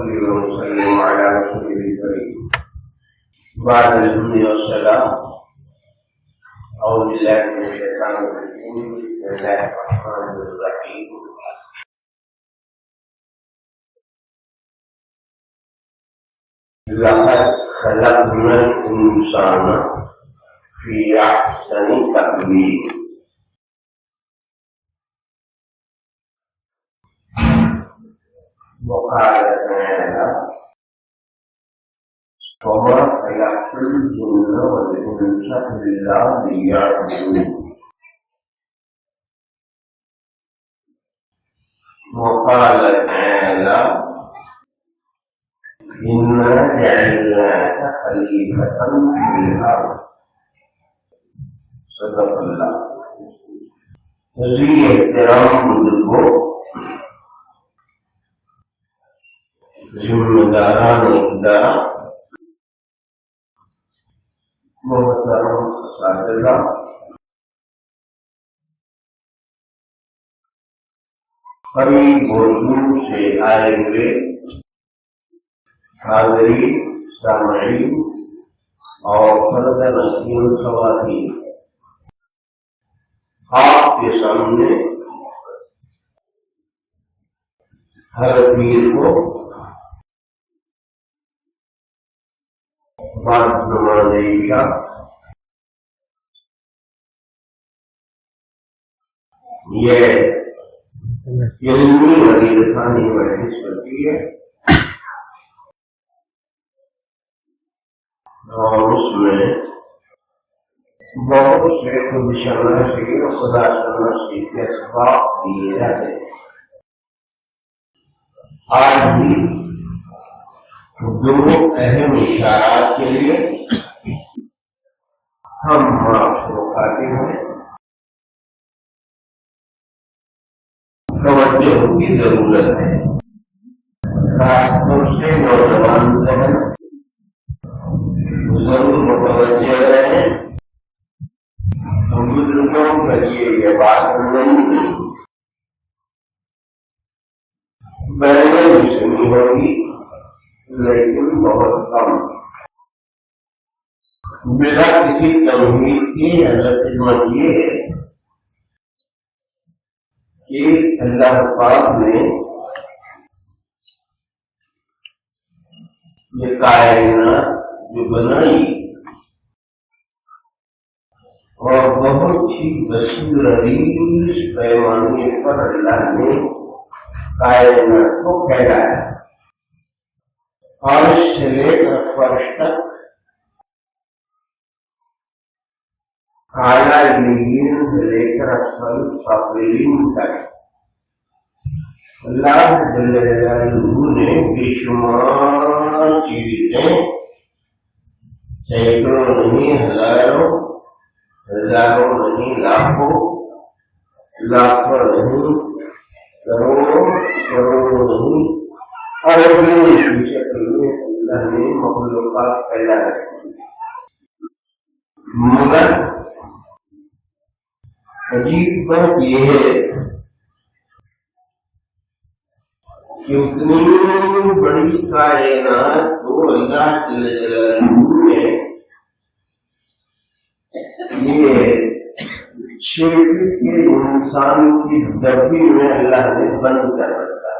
وصلي وسلم على رسول الكريم بعد الحمد والسلام أعوذ بالله من الشيطان الرجيم بسم الله الرحمن الرحيم لقد خلقنا الإنسان في أحسن تقويم وقال تعالى وما خلقت الجن والإنس إلا ليعبدون وقال تعالى إنا جعلناك خليفة في الأرض صدق الله ذي احترام بزرگوں ذمہ داران ادارہ محترم اساتذہ قریب و دور سے آئے ہوئے حاضرین سامعین اور فرد نشین خواتین، آپ کے سامنے ہر پیر کو بعد نماز عشاء یہ علمی غیرثانی مجلس ہوتی ہے اور اس میں بہت سے خود شناسی اور خدا شناسی کے اسباق دیے جاتے ہیں۔ آج بھی دو اہم اشارات کے لیے ہم آپ کو کھاتے ہیں، توجہ کی ضرورت ہے، خاص طور سے نوجوان ذہن ضرور متوجہ رہیں۔ ہم بزرگوں کے لیے یہ بات نہیں بیان بھی سنی ہوگی لیکن بہت کم، بلا کسی تمہید کی خدمت یہ ہے کہ اللہ پاک نے یہ کائنات جو بنائی اور بہت ہی وسیع عریض پیمانے پر اللہ نے کائنات کو پھیلایا، عرش سے لے کر فرش تک، اعلیٰ علین سے لے کر اسفل سافلین تک اللہ جل جلالہ نے بے شمار چیزیں، سینکڑوں نہیں ہزاروں، ہزاروں نہیں لاکھوں، لاکھوں نہیں کروڑوں، کروڑوں نہیں اربوں کی شکل میں اللہ نے مخلوقات پیدا رکھی، مگر عجیب بات یہ ہے کہ اتنی بڑی کائنات کو اللہ جل جلالہ نے یہ چھیٹ کے انسان کی ڈبی میں اللہ نے بند کر رکھا۔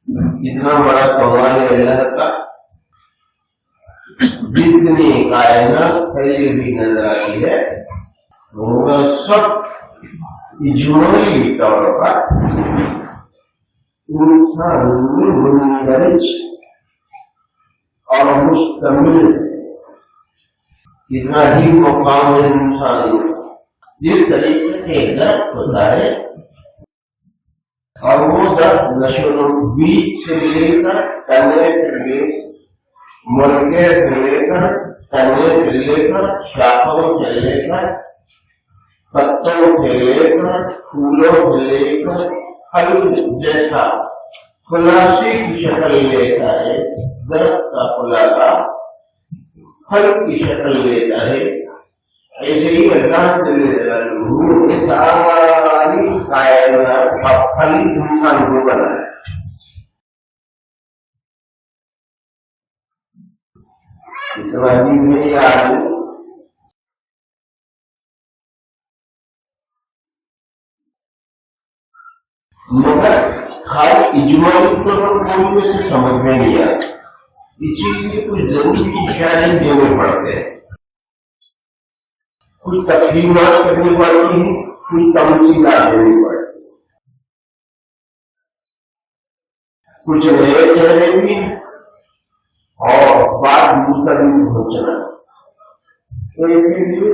اتنا بڑا کمال ہے اللہ کا، جتنی کائنات پھیلی ہوئی نظر آئی ہے وہ سب اجمالی طور پر انسان میں مندرج اور مشتمل، اتنا ہی مقام انسان جس طریقے سے درد ہوتا ہے اور وہ درد نشو و بیج سے لے کر تنے سے لے مرغے سے لے کر تنے سے لے کر شاخوں سے لے کر پتوں سے لے کر پھولوں سے لے کر پھل جیسا خلاصے کی شکل لیتا ہے، درخت کا خلاصہ پھل کی شکل لیتا ہے، ایسے ہی اللہ جل جلالہ ساری کائنات کا پھل انسان کو بنایا۔ اتنا بھی نہیں آدمی مگر خالی اجمالی طور پر کوئی میں سے سمجھ میں نہیں آتا، اسی لیے کچھ ضروری اشارے دینے پڑتے ہیں، کچھ تفہیمات کرنی پڑتی ہیں، کچھ تمثیلات دینی پڑتی ہیں، کچھ نئے چہرے بھی اور بات مستقبل پہنچنا، تو اس کے لیے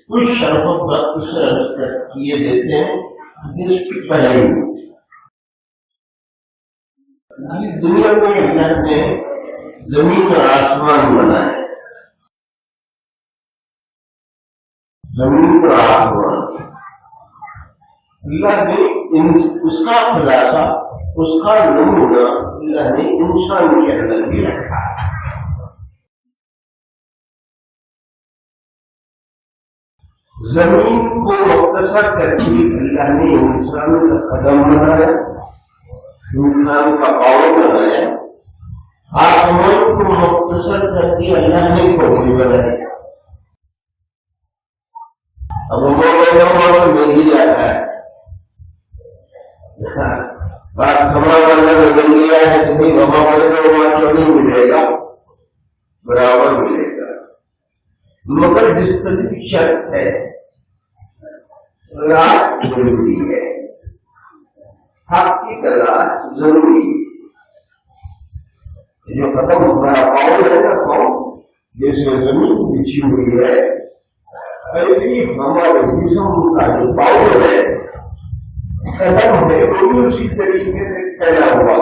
کچھ شرف و ضبط سے کیے دیتے ہیں جس کی پہلے اس دنیا میں اللہ نے زمین اور آسمان بنائے، زمین اور آسمان اللہ نے اس کا خلاصہ، اس کا نمونہ اللہ نے انسان کے اندر بھی رکھا ہے۔ زمین کو مختصر کر کے اللہ نے انسان کا قدم بنایا، انسان کا پاؤں بنایا، آسمان کو مختصر کر کے اللہ نے کوئی بنایا۔ اب ہمارا مل ہی جاتا ہے، بات سما والا مل گیا ہے کہ نہیں ہمارے وہاں نہیں ملے گا، برابر ملے گا، مگر جس پر شرط ہے رات ضروری ہے، حق کی تلاش ضروری ہے۔ جو ختم ہو رہا پاؤں ہے نا، پاؤں جیسے زمین بچھی ہوئی ہے، ایسی ہمارے جسم کا جو پاؤں ہے قدم ہے وہ بھی اسی طریقے سے پھیلا ہوا،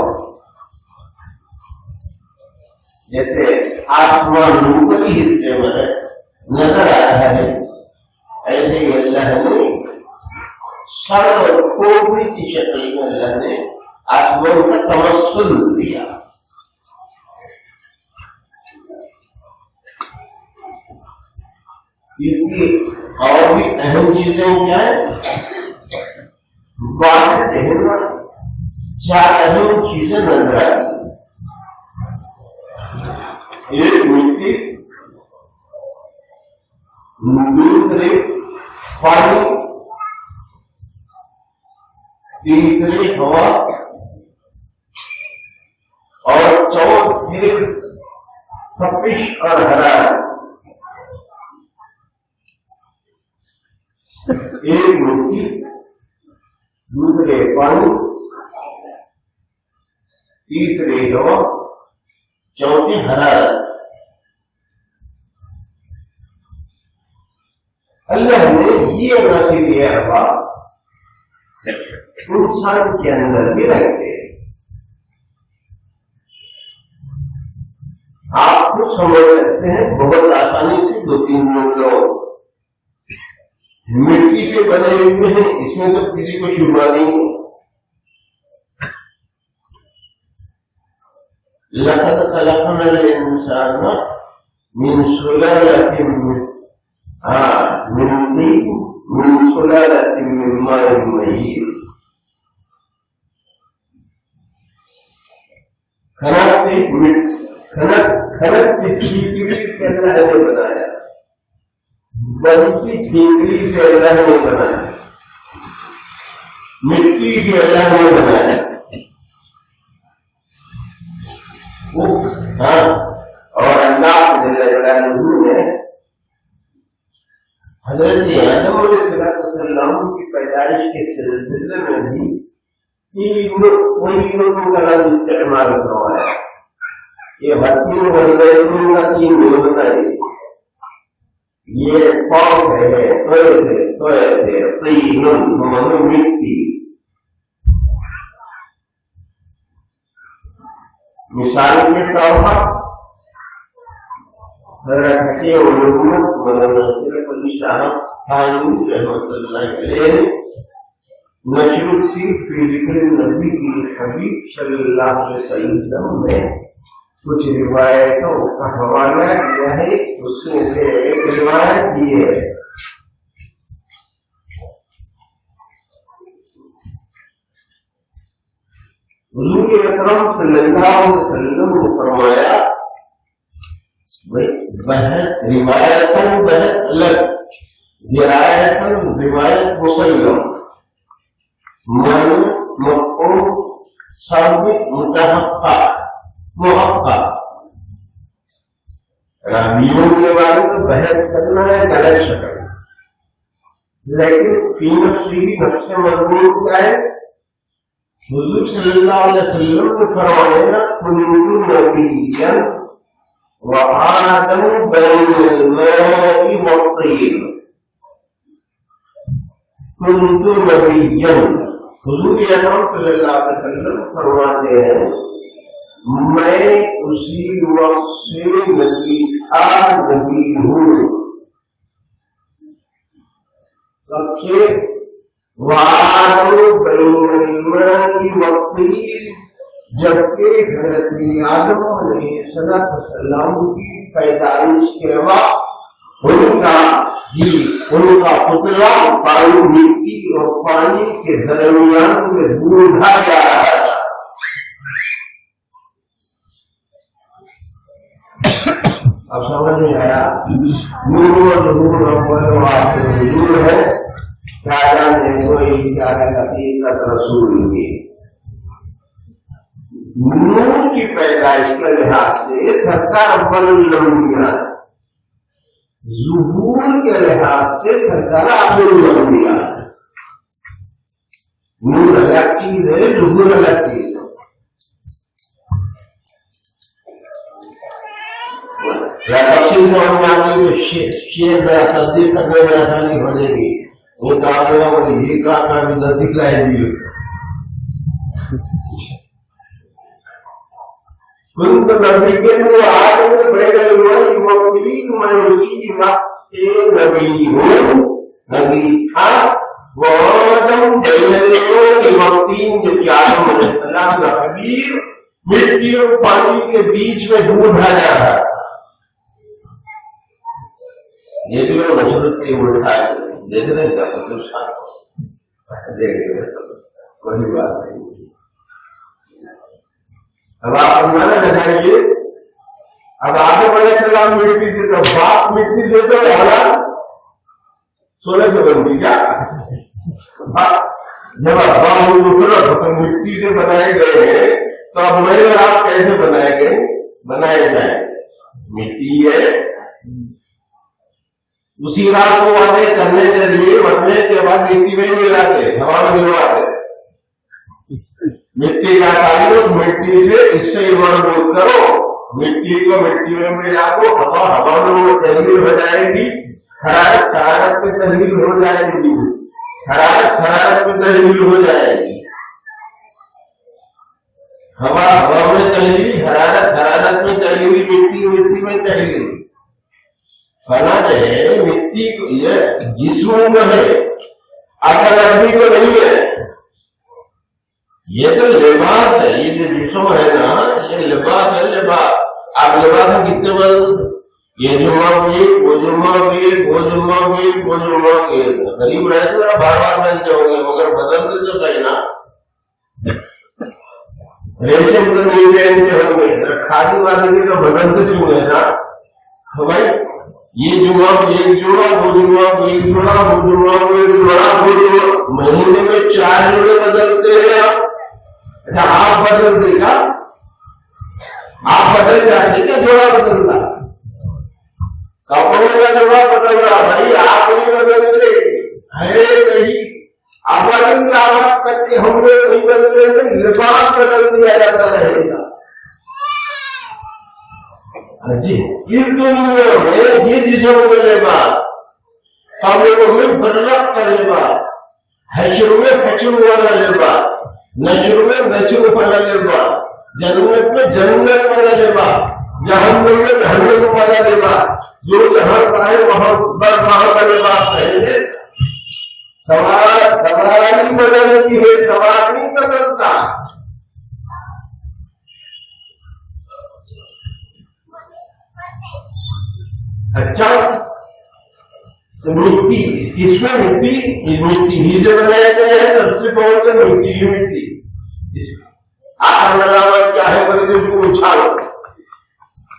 جیسے آسمان اوپری حصے میں نظر آتا ہے، ایسے ہی اللہ نے سر اور کھوپڑی کی شکل میں اللہ نے آسمان کا تمثل دیا۔ اس کی اور بھی اہم چیزیں کیا ہیں؟ واحد ذہن میں چار اہم چیزیں نظر آتی ہیں، ایک مٹی، دوسرے پانی، تیسری ہوا اور چوتھی تپش اور حرارت۔ ایک مٹی، دوسرے پانی، تیسری ہوا، چوتھی حرارت۔ اللہ نے یہ نصیب احباب انسان کے اندر بھی رکھتے ہیں۔ آپ کو سمجھ سکتے ہیں بہت آسانی سے، دو تین لوگ مٹی سے بنے ہوئے ہیں، اس میں تو کسی کو شبہ نہیں ہے۔ لقد خلقنا الانسان من سلالة من سلالة من ماء مهين۔ کھنک کی ٹھیکری سے اللہ نے بنایا، بنسی ٹھیکری سے اللہ نے بنایا، مٹی سے اللہ نے بنایا، اور اللہ نے حضرت آدم علیہ السلام کی پیدائش کے سلسلے میں بھی کوئی لوگوں کا لفظ استعمال کروایا، یہ حتیم وزیروں کا تین لوگ بتائے، یہ پاؤں ہے مٹی۔ مثال کے طور پر حضرت علومت مولانا اشرف علی شاہ خانوی رحمۃ اللہ علیہ نشر فی ذکر نبی کی حبیب صلی اللہ علیہ وسلم میں کچھ روایتوں کا حوالہ دیا ہے، اس میں سے ایک روایت یہ ہے، حضور اکرم صلی اللہ علیہ وسلم نے فرمایا بحث روایت بحث الگ، درایت روایت مسلم، من مفہوم ثابت متحقق محقق. راویوں کے بارے میں بحث کرنا ہے غلط شکل، لیکن فی نفسی نفس مضمون کیا ہے؟ حضور صلی اللہ علیہ وسلم نے فرمایا کنت نبیا وآدم بین الماء والطین. کنت نبیا، حضور اکرم صلی اللہ علیہ وسلم فرماتے ہیں میں اسی وقت سے نبی تھا، نبی ہوں. سب سے وآدم بین الماء والطین، جبکہ حضرت آدم علیہ السلام کی پیدائش کے وقت ان کا پتلا پانی مٹی اور پانی کے درمیان میں ڈھونڈا جا رہا تھا. اب سمجھ نہیں آیا؟ نور ہے کیا جانے کوئی کیا حقیقت رسول کی. نور کی پیدائش کے لحاظ سے سرکار بلندیاں، ظہور کے لحاظ سے سرکار بلندیاں. نور الگ چیز ہے، ظہور الگ چیز ہے. یا تفصیل میں ہم آگے میں شیر میں تصدیق کرنے میں آسانی ہو جائے گی. وہ کہا گیا وہ یہ کہا بھی نزدیک لائے گی. کنت نبی وہ آدم بین الماء والطین، میں اسی وقت سے نبی ہوں، نبی تھا. وہ آدم بین الماء والطین، جو کہ آدم علیہ السلام کا حبیب مٹی اور پانی کے بیچ میں ڈھونڈا جا رہا ہے. یہ بھی وہ مشرق کے الٹا ہے. دیکھ رہے ہیں کوئی بات نہیں. اب آپ اندازہ لگائیے، اب آدم علیہ السلام مٹی سے تو باپ مٹی سے تو حالات سونے سے بنتی کیا؟ جب اب تو مٹی سے بنائے گئے ہیں تو اب میرے آپ کیسے بنائے جائیں؟ مٹی ہے. اسی رات کو واضح کرنے کے لیے بننے کے بعد مٹی میں ملاتے، ہوا میں ملواتے. مٹی کا تعلق مٹی سے اس سے ایوالوٹ کرو، مٹی کو مٹی میں ملا دو، ہوا میں وہ تحلیل ہو جائے گی. حرارت میں تحلیل ہو جائے گی، حرارت میں تحلیل ہو جائے گی. ہوا میں تحلیل، حرارت میں تحلیل، مٹی میں تحلیل. فنا ہے مٹی کو یہ جسموں میں ہے، اگر آدمی کو نہیں ہے. یہ تو لباس ہے، یہ جو جسم ہے نا یہ لباس ہے. لباس آپ لباس ہے کتنے بند، یہ جمعہ بھی وہ جمعہ بھی وہ جمعہ بھی وہ جمعہ بھی غریب رہتے نا بار بار پہنتے ہوں گے، مگر بدلتے تو صحیح نا. ریشم تو نہیں پہنتے ہوں گے، کھادی والے بھی تو بدلتے کیوں ہے نا. تو بھائی یہ جمعہ ایک جوڑا، وہ جمعہ ایک جوڑا، وہ جمعہ ایک جوڑا، وہ جمعہ مہینے میں 4 جوڑے بدلتے ہیں آپ. اچھا آپ بدل دے گا، آپ بدل جاتے کیا جوڑا بدلنا؟ کپڑوں کا جوڑا بدل رہا بھائی، آپ نہیں بدلتے ہے نہیں. آپ آواز کر کے ہم لوگ نہیں بدلتے، لباس بدل دیا جاتا رہے گا. جی یہ جسم میں لباس، قبروں میں برلق کا لباس، حشر میں حشر والا لباس، نشر میں نشر والا لباس، جنت میں جنت والا لباس، جہنم میں جہنم والا لباس. جو جہاں پائے وہاں کا لباس ہے. سواری بدلتی ہے، سوار نہیں بدلتا. اچھا تو مٹی کس میں مٹی ہی سے بنایا گیا ہے. سب سے پہلے مٹی ہی مٹی آپ لگا کیا ہے بولے تو اس کو اچھالو.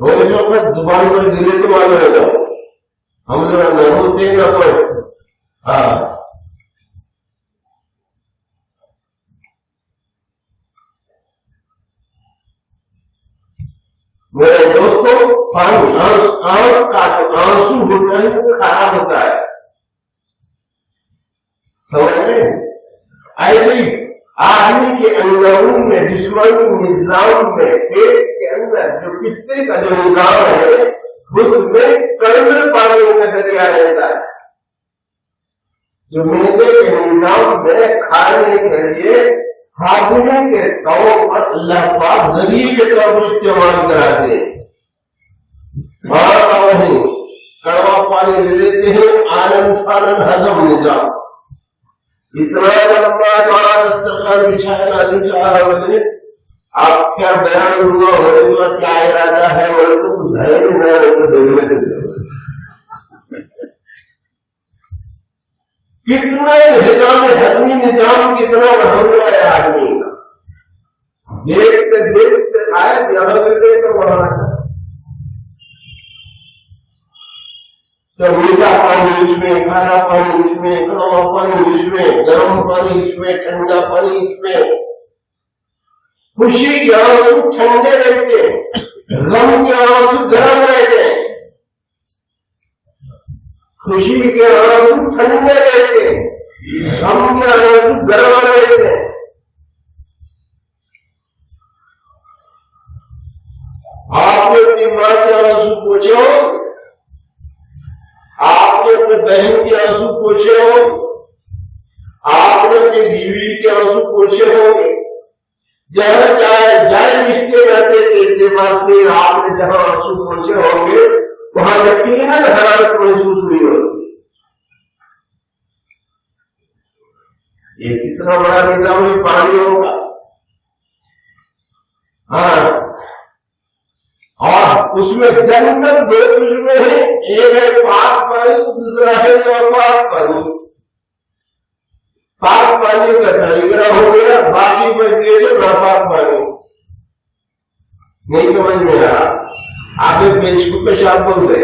وہ اس وقت زبان پر گرے تو معلوم ہے جاؤ ہم لوگ نہ ہوتے نہ کوئی. ہاں میرے دوستوں آنکھ کا آنسو ہوتا ہے وہ خراب ہوتا ہے سمجھ رہے ہیں. ایسے ہی آدمی کے اندروں میں جسمانی نظام میں پیٹ کے اندر جو پتے کا جو نظام ہے اس میں کرم پانی کا ذریعہ رہتا ہے. جو میدے کے نظام میں کھانے کے لیے ہاضمے کے طور پر اللہ پاک ذریعے کے طور پر استعمال کراتے ہیں. اور نہیں کڑوا پانی لے لیتے ہیں آنند پانند ہضم نظام اتنا لمبا بڑا دسترخوان بچھایا نہیں چاہ رہا بولے آپ کیا بیان ہوا ہوگا کیا ارادہ ہے وہ تو کچھ ہے کتنا نظام ہضمی نظام کتنا بڑھ گیا ہے آدمی کا دیکھتے آئے دیکھتے تو بڑھانا تو میٹھا پانی اس میں کھانا پانی اس میں کڑوا پانی اس میں گرم پانی اس میں ٹھنڈا پانی اس میں. خوشی کے آنسو ٹھنڈے رہتے غم کے آنسو گرم رہتے خوشی کے آنسو ٹھنڈے رہتے غم کے آنسو گرم رہتے. آپ نے اپنی ماں کے آنسو پوچھو آپ نے اپنے بہن کے آنسو پوچھے ہو آپ نے اپنی بیوی کے آنسو پوچھے ہوں گے جہاں جائے رشتے رہتے تھے واسطے آپ نے جہاں آنسو پوچھے ہوں گے وہاں یقیناً حرارت محسوس ہوئی ہوگی. یہ کتنا بڑا نظام پانی ہوگا. ہاں اور اس میں جنگل دو قسمیں ہیں ایک ہے پاک پانی دوسرا ہے ناپاک پانی. پاک پانی کا طریقہ ہو گیا باقی بچ گئے جو ناپاک پانی. نہیں سمجھ میں آ آپ پیش کو پیشاب بولتے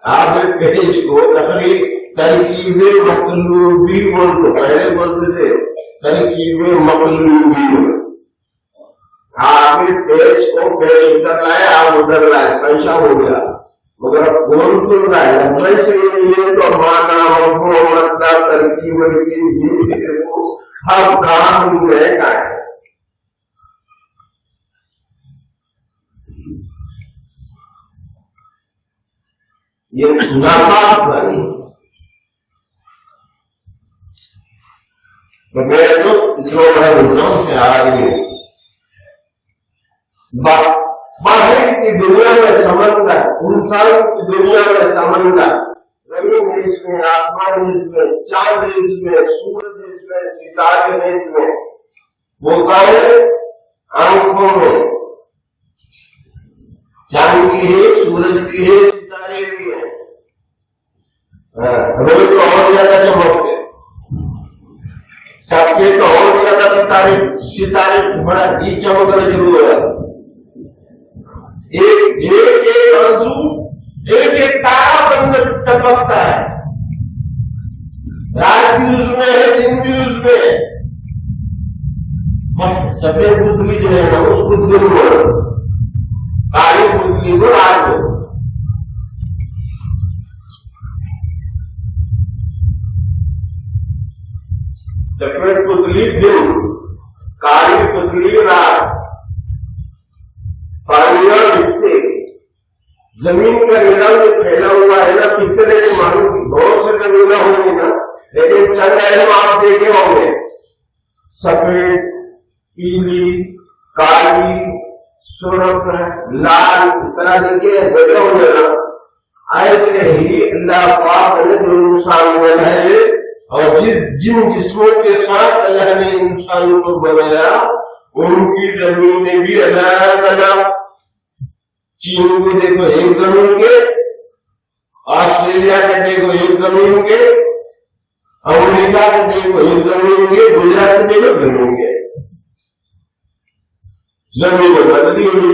آپ پیش کو ترکیب مطلوبی بولتے پہلے بولتے تھے ترکیب مطلوبی. آپ پیش کو پیش ادھر لائے آپ ادھر لائے پیسہ ہو گیا مگر بول تو رہا ہے ویسے یہ تو مانا ہوتا ترکیب ہم کام میں کا ہے. یہ ناپاک بنی تو میرے دوست اس لوگ سے آ رہی ہے. باہر کی دنیا میں سمندر انسان کی دنیا میں سمندر زمین ہے اس میں آسمان ہے اس میں چاند ہے اس میں سورج ہے اس میں ستارے ہیں اس میں وہ ہے آنکھوں میں چاند کی ہے سورج کی ہے ستارے بھی ہیں. روز تو اور زیادہ چمکتے سب کے تو اور زیادہ ستارے بڑا جی چمکنا شروع ہو جاتا. ایک آنسو ایک تارا بن کر ٹپکتا ہے رات بھی اس میں ہے دن بھی اس میں. سفید پتلی جو ہے نا اس کو دن کو کالی پتلی کو رات کو. سفید پتلی دن کالی پتلی رات. پانی اور رشتے زمین کا نظام جو پھیلا ہوا ہے نا کتنے معلوم بہت سے زمینیں ہوں گی نا لیکن چند اہم آپ دیکھے ہوں گے سفید پیلی کالی سرخ لال اس طرح دیکھے دیکھے ہوں گے نا. ایسے ہی اللہ پاک نے جو انسان بنائے اور جن جسموں کے ساتھ اللہ نے انسانوں کو بنایا ان کی زمینیں بھی الگ الگ. چین کو دیکھو ایک زمین کے آسٹریلیا کے دیکھو ایک زمین کے امریکہ کے دیکھو ایک زمین کے گجرات کے دیکھو زمین کے زمین بدلی ہوئی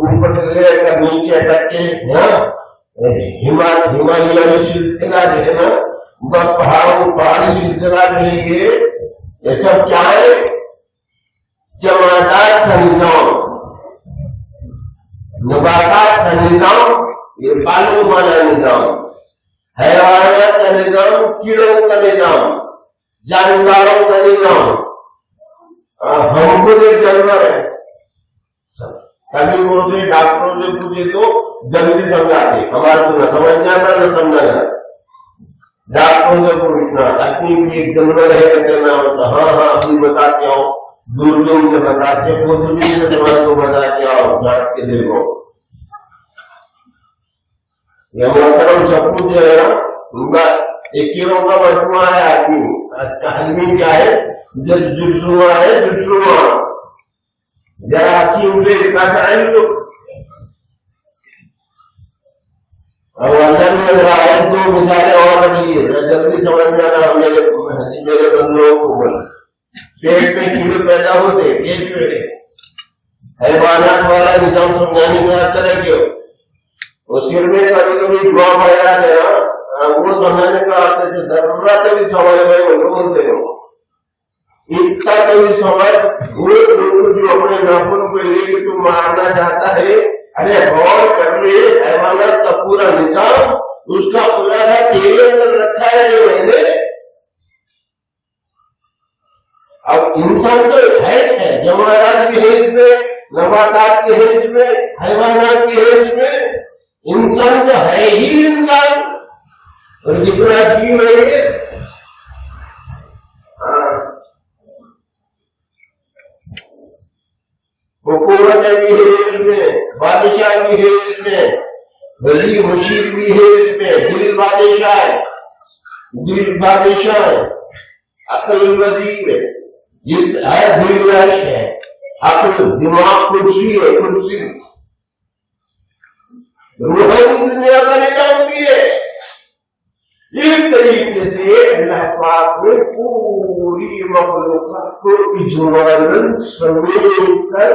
اوپر سے لے کر نیچے تک کے ہمالیہ میں سلسلہ جو ہے نا پہاڑی سلسلہ رہیں گے، یہ سب کیا ہے؟ جمادات کا نظام، نباتات کا نظام، یہ بالوں والا نظام، حیوانات کا نظام، کیڑوں کا نظام، جانوروں کا نظام. ہم خود ایک جانور ہے. کبھی بولتے ڈاکٹروں سے پوچھے تو جلدی سمجھاتے، ہمارے کو نہ سمجھنا تھا نہ سمجھنا. ڈاکٹروں سے پوچھنا تاکہ ایک جانور ہے کہنا ہوتا، ہاں ہاں ابھی بتاتے ہو، دوربین سے بتاتے، خوشبین سے تمہارے کو بتاتے آؤ، جانچ کے دیکھو. یہ محترم سب کچھ جو ہے نا ایک کیڑوں کا مجموعہ ہے. آدمی کیا ہے؟ جسما ہے، جسما ذرا کیونکہ اتنا ٹائم تو اب اللہ نے آئے دو مثالیں اور لیے جلدی سمجھ میں آنا. میرے بندوں کو بولا پیٹ میں کیڑے پیدا ہوتے، پیٹ میں حیوانات والا نظام سمجھانے میں آتا ہے کہ وہ سر میں کبھی کبھی دعا پڑا ہے وہ سمجھانے کا آتے تھے. ضرورت بھی سمجھ میں وہ بولتے ہو اتنا کبھی سمجھ وہ لوگ جو اپنے ناخن کو لے کے تو مارنا چاہتا ہے. ارے غور کر لے، حیوانات کا پورا نظام اس کا خلاصہ تیرے اندر رکھا ہے جو میں نے. اب انسان تو حیث ہے، جمادات کی حیث میں، نباتات کی حیث میں، حیوانات کی حیث میں. انسان تو ہے ہی انسان، اور جتنا جیو ہے یہ حکومت بھی ہے اس میں، بادشاہ بھی ہے اس میں، وزیر مشیر بھی ہے اس میں، دل بادشاہ ہے، عقل وزیر ہے، دل رش ہے، عقل دماغ کرسی ہے، کرسی روحانی دنیا کا نظام بھی ہے. اس طریقے سے اللہ پاک نے پوری مخلوقات کو اجمالاً سمیٹ کر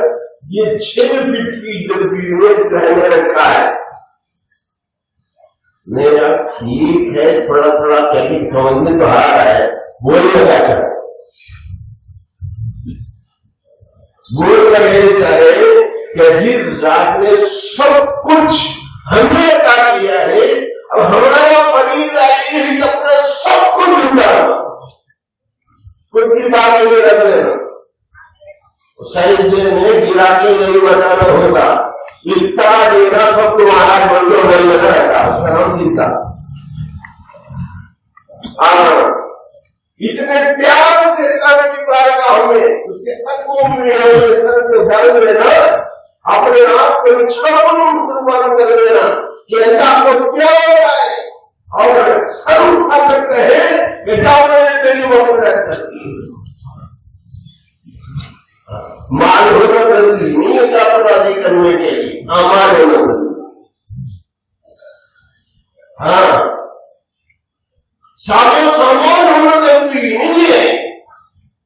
یہ 6 فٹ کی زمین میں رہنے رکھا ہے. میرا ٹھیک ہے، تھوڑا تھوڑا کہیں سمجھ میں تو آ رہا ہے، بولنے کا چاہے بول کر یہ چاہے کہ جس ذات نے سب کچھ ہمیں عطا کیا ہے، اب ہمارا فریضہ یہ ہے کہ اپنا سب کچھ ڈھونڈا، کچھ بھی باقی نہیں رکھ لینا. سائنس میں گرا کے نہیں بتانا ہوگا، اتنا دینا سب تمہارا بندوں نہیں لگا رہتا، سرم سیدھا. اتنے پیار سے اللہ کی بارگاہ میں اس کے قدموں میں ڈال دینا، اپنے آپ کو قربان کر دینا کہ اللہ کو پیار ہے، اور سر اٹھا کر کہے کہ جاؤ میں نے تیری محبت کرتی. مال ہونا ضروری نہیں ہے کیا راضی کرنے کے لیے، مال ہونا ضروری. ہاں سامان ہونا ضروری نہیں ہے،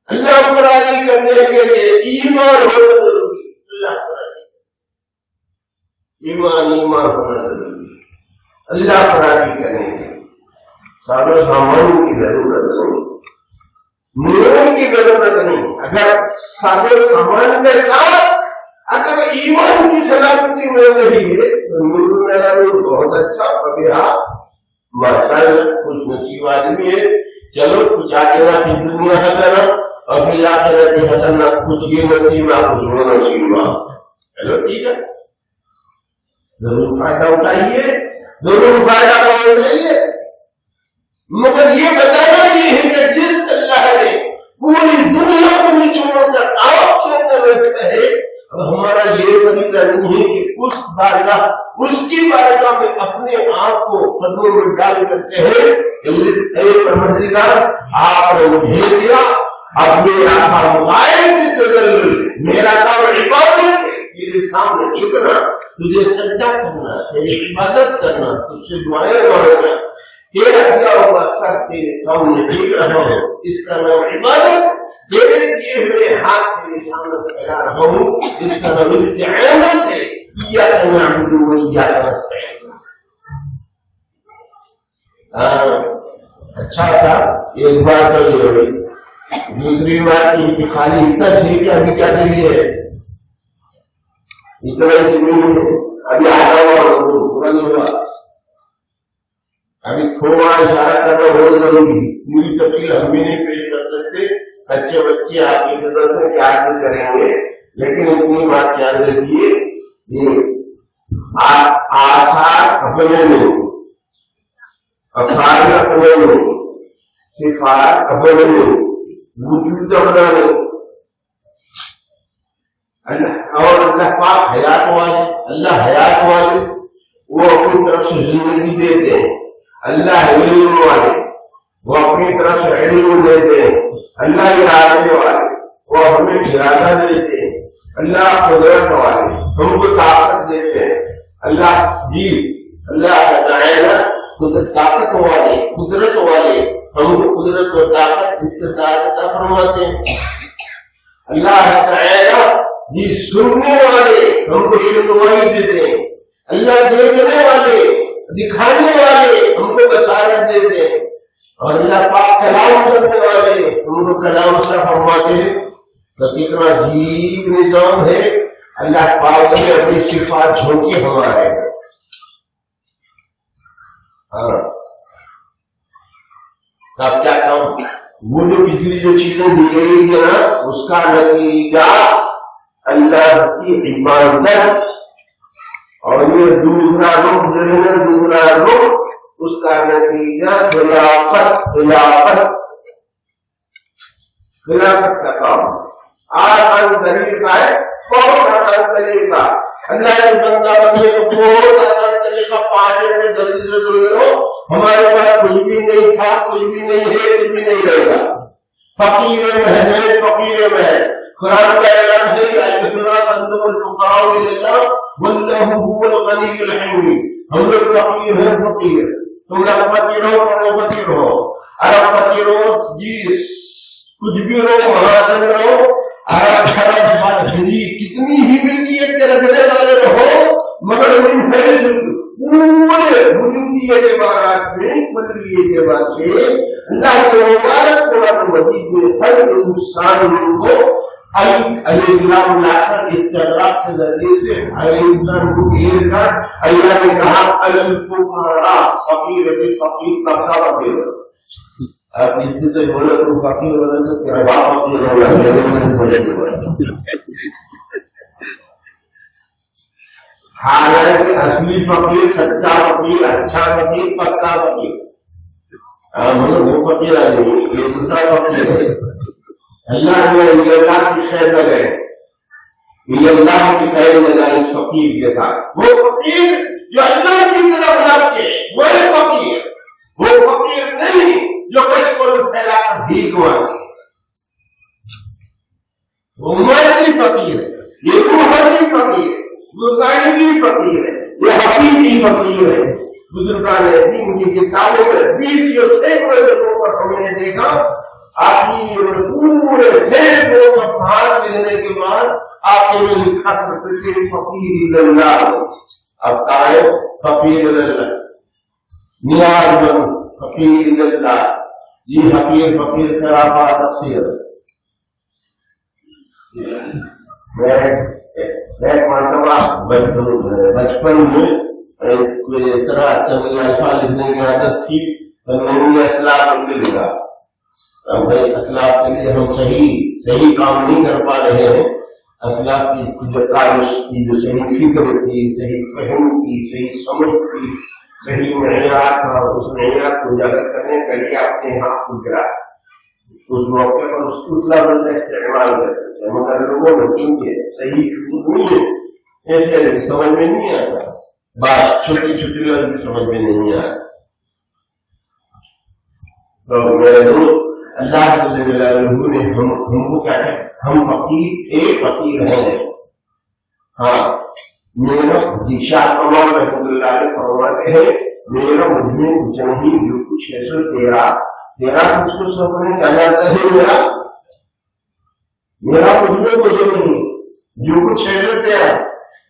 اللہ کو راضی کرنے کے لیے ایمان ہونا ضروری. اللہ کو راضی ایمان ہونا ضروری. اللہ کو راضی کرنے کے لیے سامان کی ضرورت نہیں، نور کی ضرورت نہیں. اگر سامان کے ساتھ اگر ایمان کی سلامتی مل رہی ہے تو نور میرا نور بہت اچھا. کبھی آپ مرتبہ کچھ نصیب آدمی ہے، چلو کچھ آگے نہ دنیا کا کرنا اور پھر آ کے رہتے کرنا، کچھ یہ نصیب آپ کچھ وہ نصیب آپ. چلو ٹھیک ہے، ضرور فائدہ اٹھائیے، ضرور فائدہ پہنچائیے، مگر یہ بتانا یہ ہے کہ جس اللہ نے پوری دنیا کو نچوڑ کر آپ کے اندر رکھا ہے، اب ہمارا یہ فریضہ نہیں ہے کہ اس بارگاہ، اس کی بارگاہ میں اپنے آپ کو قدموں میں ڈال کرتے ہیں کہ پروردگار آپ نے مجھے دیا، اب میرا کام غائب کی تجلی، میرا کام عبادت ہے، میرے سامنے جھکنا، تجھے سجدہ کرنا، تیری عبادت کرنا، تجھ سے دعائیں مانگنا، تیرا دیا ہوا سر تیرے سامنے ٹھیک رہا ہو، اس کا نام عبادت. تیرے دیے ہوئے ہاتھ تیرے سامنے پھیلا رہا ہوں، اس کا نام استعانت ہے. إياك نعبد وإياك نستعين. اچھا تھا. ایک بات تو یہ ہوئی. دوسری بات یہ خالی اتنا ٹھیک ہے ابھی کیا چاہیے اتنا زمین ابھی آدھا ہوا پورا نہیں ہوا. ابھی تھوڑا اشارہ کرنا بہت ضروری. پوری تفصیل ہم بھی نہیں پیش کر سکتے. بچے آپ کی قدرت میں کیا کریں گے. لیکن اتنی بات یاد رکھیے آثار اپنے میں افعال اپنے میں صفات اپنے میں وجود اپنا میں. اور اللہ پاک حیات والے وہ اپنی طرف سے زندگی دیتے ہیں. اللہ علم والے وہ اپنی طرف سے علم دیتے ہیں. اللہ ارادے والے وہ ہمیں ارادہ دیتے ہیں. اللہ قدرت والے ہم کو طاقت دیتے ہیں. اللہ تعالی طاقت والے قدرت والے ہم کو قدرت و طاقت استطاعت عطا فرماتے ہیں. اللہ تعالی سننے والے ہم کو سنوائی دیتے ہیں. اللہ دیکھنے والے دکھانے والے ہم کو بصارت دیتے ہیں. اور اللہ پاک کلام کرنے والے ہم کو کلام عطا فرماتے ہیں. تو کتنا عجیب نظام ہے. اللہ پاک نے اپنی صفات جھونکی ہمارے. اب کیا کہوں وہ جو پچھلی جو چیزیں دی گئی ہے نا اس کا نتیجہ اللہ کی عبادت. اور یہ دوسرا رخ اس کا نتیجہ خلافت کا کام. آسان طریقہ ہے بہت آسان طریقہ. اللہ نے بندہ بننے کو بہت آسان طریقہ 5 منٹ میں جلدی سے سن لو. ہمارے پاس کچھ بھی نہیں تھا کچھ بھی نہیں ہے کچھ بھی نہیں رہے گا. فقیر میں قرآن کا اعلان ہے ہم لوگ فقیر ہیں. تم لوگ فقیر ہو کروڑپتی رہو ارب پتی رہو کچھ بھی رہو مہاجن رہو ارب کتنی ہی ملکیت کے رکھنے والے رہو مگر پورے وجودی اعتبارات میں بدلی اعتبار سے اللہ کے مبارک قرآن مجید میں ہر انسان کو الاسلام لا کر استغراق کے ذریعے سے ہر انسان کو گھیر کر اللہ نے کہا الفقراء فقیر کا سبب ہے. آپ اس سے بولے تو فقیر ہونا تو کیا باپ فقیر ہوگا. حالانکہ اصلی فقیر سچا فقیر اچھا فقیر پکا فقیر وہ فقیر نہیں یہ دوسرا فقیر ہے. اللہ نے اللہ کی خیر لگائے اللہ کی خیر لگائی اس فقیر کے ساتھ. وہ فقیر جو اللہ کی طرف لگتے وہ فقیر نہیں جو کچھ کو پھیلا کر بھیک مانگے. وہ مرضی فقیر ہے یہ روحانی فقیر ہے ظاہری فقیر ہے یہ حقیقی فقیر ہے. بزرگان دین کی کتابوں میں 20 یا سینکڑوں جگہوں پر ہم نے دیکھا پورے سینکڑوں کا پہاڑ ملنے کے بعد آخر میں لکھا فقیر اللہ. اب کہا فقیر اللہ نیاز بن فقیر اللہ. یہ فقیر خرابہ تفسیر. میں مرتبہ بچپن میں اس طرح الفاظ لکھنے کی عادت تھی تو میں نے اخلاق کے لکھا. اب بھائی اخلاق کے لیے ہم صحیح کام نہیں کر پا رہے ہیں. اخلاق کی جو کاوش کی جو صحیح فکر تھی صحیح فہم کی صحیح سمجھ تھی صحیح معیار تھا اس معیار کو اجاگر کرنے کے لیے اپنے یہاں کو گرا اس موقع پر اس کو اتنا بندہ استعمال کرتے تھے. مگر لوگوں نے کیونکہ صحیح نہیں ہے ایسے سمجھ میں نہیں آتا. بات چھوٹی چھوٹی لوگ بھی سمجھ میں نہیں آتا. تو میرے دوست اللہ نے ہم کو کیا ہے ہم فقیر ہیں. ہاں میرا شاہ کمال رحمۃ اللہ علیہ فرماتے ہیں میرا مجھ میں کچھ نہیں جو کچھ ہے سو تیرا کچھ کو سب نے کیا جاتا ہے میرا مجھ میں کچھ نہیں جو کچھ ہے سو تیرا.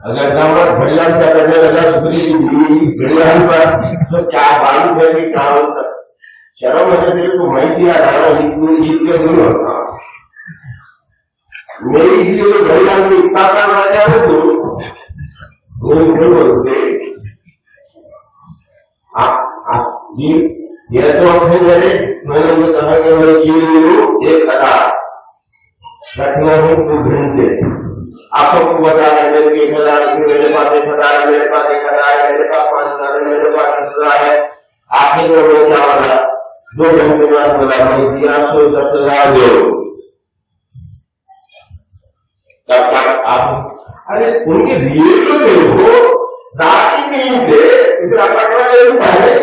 اگر داماد گھڑیال کیا کرنے لگا گھڑیال پر تو کیا معلوم ہے کہ کیا ہوتا شرم ہے میرے کو میں کیا رہا عید کے دن ہوتا میری لیے تو گھڑیال میں اتنا کام آ جائے تو بولتے یہ تو اپنے میرے میں نے کہا کہ میں یہ ایک ادا رکھنا ہے تو گھنٹے آپ سب کو بتا رہے ہیں کہ میرے پاس 1,000 ہے میرے پاس 1,000 ہے میرے پاس 5,000 ہے میرے پاس 10,000 ہے آخر میں وہ کیا والا 2 گھنٹے بعد بولا میں دیا 10,000 دو تب تک آپ ارے ان کے لیے تو دیکھو رات ہی نہیں دے اتنا پڑھنا نہیں ہے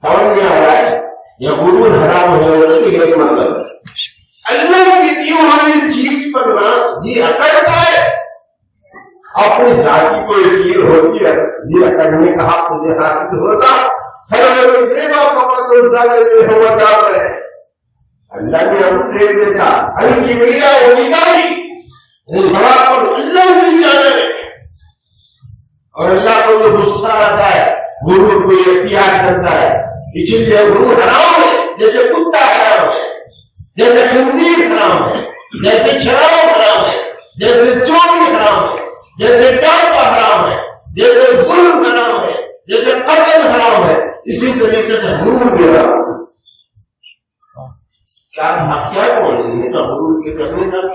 سمجھ میں آ رہا ہے یا گرو حرام ہونے کی ایک مطلب ہے اللہ کی دی ہوئی چیز پر نہ یہ اکڑتا ہے اپنی ذاتی کوئی چیز ہوتی ہے یہ اکڑنے کا حق مجھے حاصل ہوتا اللہ نے ہم سے دیکھا ہم کی بڑھیا ہونی چاہیے اللہ نہیں چاہنا اور اللہ کو جو غصہ آتا ہے گرو کو اختیار کرتا ہے اسی لیے گرو حرام ہے جیسے کتا حرام ہے جیسے خنزیر حرام ہے جیسے شراب حرام ہے جیسے چوری حرام ہے جیسے ڈاکہ حرام ہے جیسے ظلم حرام ہے جیسے قتل حرام ہے اسی طریقے سے حرام بھی حرام ہے کیا بولیں تو حرام کے کرنے کا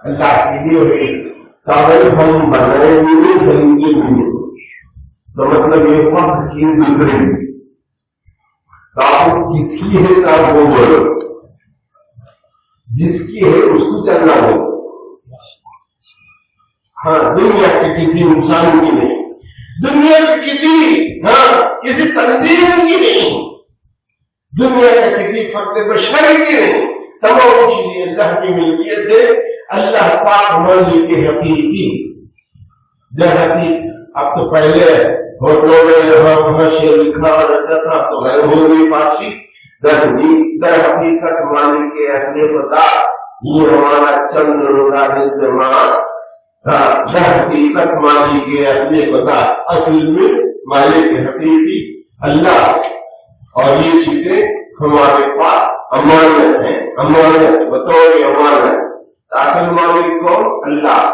اللہ کی بھی ہوئی کاغذ ہم بنائیں گے خریدیں گے تو مطلب یہ وقت چیز بگڑے گی کس کی ہے صاحب وہ بولو جس کی ہے اس کو چلنا ہو ہاں دنیا کے کسی انسان کی نہیں دنیا کے کسی تنظیم کی نہیں دنیا کے کسی فرد بشر کی نہیں تمام چیزیں اللہ کی ملکیت ہے اللہ پاک مالک کے حقیقی جیسا اب تو پہلے ہوٹلوں میں یہاں شیر لکھا رہتا تھا تو غیر ہو گئی پارسی در حقیقت مالک کے اپنے پتا یہ ہمارا چند روزہ انتظام در حقیقت مالک کے اپنے پتا اصل میں مالک حقیقی اللہ اور یہ چیزیں ہمارے پاس امانت ہے امانت بطور امانت اصل مالک کون اللہ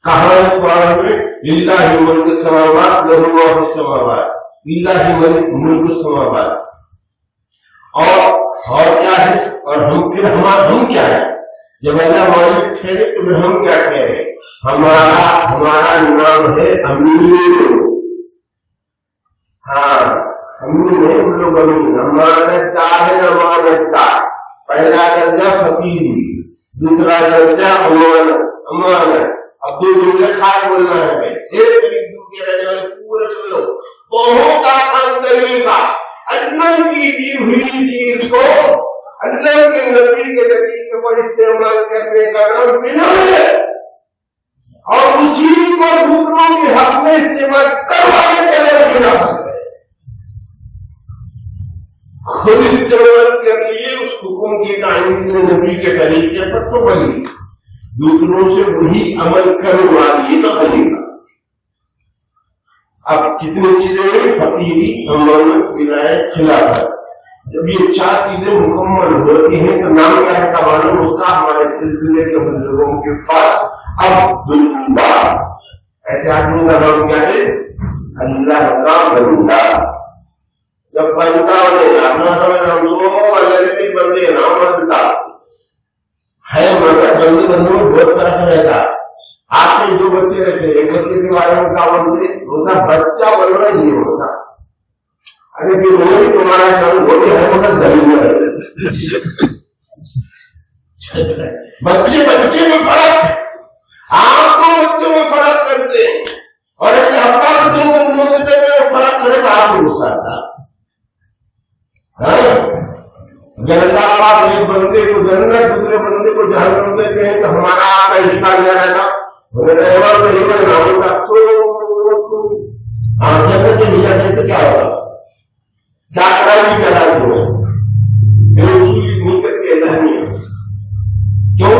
کہاں قرآن میں للہ ملک السماوات لہ ما فی السماوات للہ ملک السماوات اور کیا ہے اور ہم کیا ہے جب اللہ مالک ٹھہرے تو پھر ہم کیا ٹھہرے ہمارا نام ہے امیر ہاں امیر ہے ان لوگ امیر امانتدار ہے امانتدار پہلا درجہ فقیری دوسرا درجہ امانت اب 2 جملے خاص بولنا ہے ایک قریب دور کے رہنے والے پورے سن لو بہت آسان طریقہ اللہ کی دی ہوئی چیز کو اللہ کے نبی کے طریقے پر استعمال کرنے کا نام بنا ہے اور اسی کو دوسروں کے حق میں استعمال کروانے کے لیے بنا سکتے خود استعمال کر لیے اس حکم کی تعلیم نبی کے طریقے پر تو بنی دوسروں سے وہی عمل کروا لیے تو بنے گا اب کتنی چیزیں فقیری امانت ولایت خلافت جب یہ 4 چیزیں مکمل ہوتی ہیں تو نام کیا ہے کا معلوم ہوتا ہمارے سلسلے کے بزرگوں کے پاس عبد اللہ ایسے آدمی کا نام کیا ہے اللہ کا بندہ جب بندہ اپنا سمجھ اللہ کے بندے نام بنتا ہے بندے بندوں میں بہت فرق رہتا آپ کے 2 بچے رہتے ایک بچے کے بارے میں کہا بولتے ہوتا بچہ بننا ہی ہوتا ارے پھر وہی تمہارا نام بولتے ہیں مطلب دلیل بچے میں فرق ہے آپ 2 بچوں میں فرق کرتے ہیں اور اپنے ہفتہ 2 بندوں کے درمیان فرق کرے تو آپ کو غصہ آتا اگر اللہ پاک ایک بندے کو جنت دوسرے بندے کو جہنم دیتے ہیں تو ہمارا آپ کا رشتہ کیا رہتا جنت کے لیا جائے تو کیا ہوگا کیا کرائی کرا دو نہیں کر کے اللہ نہیں کیوں